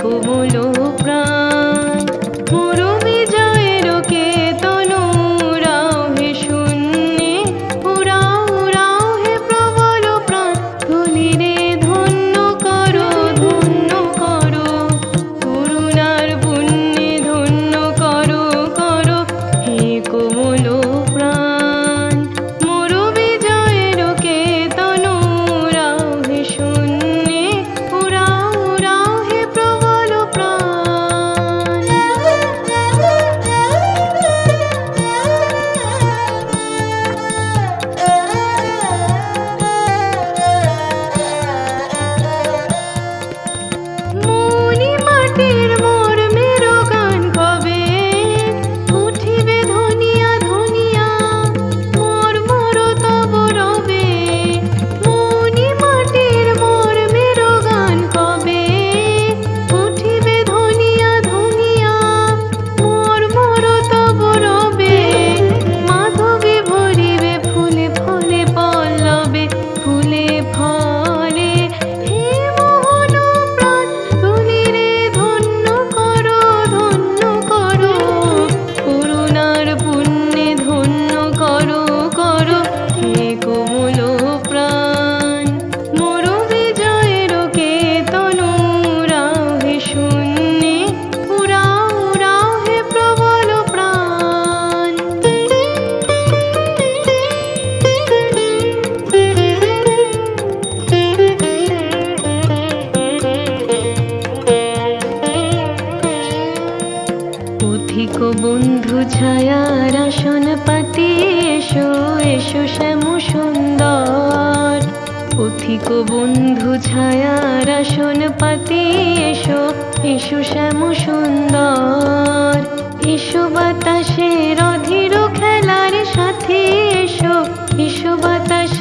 কোমল প্রাণ মোর বিজয়ের কেতন উড়াও হে শূন্যে উড়াও উড়াও হে প্রবল প্রাণ ধুলিরে ধন্য করো করুণার পুণ্যে ধন্য করো করো হে কোমল প্রাণ মোর বিজয়ের কেতন উড়াও হে শূন্যে উড়াও উড়াও হে প্রবল প্রাণ। মনি মাটির মোর মেরো গান কবে উঠিবে ধনিয়া ধনিয়া মোর মোর তব রবে। মনি মাটির মোর মেরো গান কবে উঠিবে ধনিয়া ধনিয়া মোর মোর তব রবে। মাধবী ভরিবে ফুলে ফলে পল্লবে ফুলে ফলে হে মোহন প্রাণ ধুলিরে ধন্য করো করুণার পুণ্যে ধন্য করো করো হে কোমল প্রাণ মোর বিজয়ের কেতন উড়াও হে শূন্যে উড়াও উড়াও হে প্রবল প্রাণ। পথিক বন্ধু ছায়ার আসন পাতি এসো এসো শ্যাম সুন্দর। পথিক বন্ধু ছায়ার আসন পাতি এসো এসো শ্যাম সুন্দর। এসো বাতাসের অধীর খেলার সাথী এসো এসো বাতাস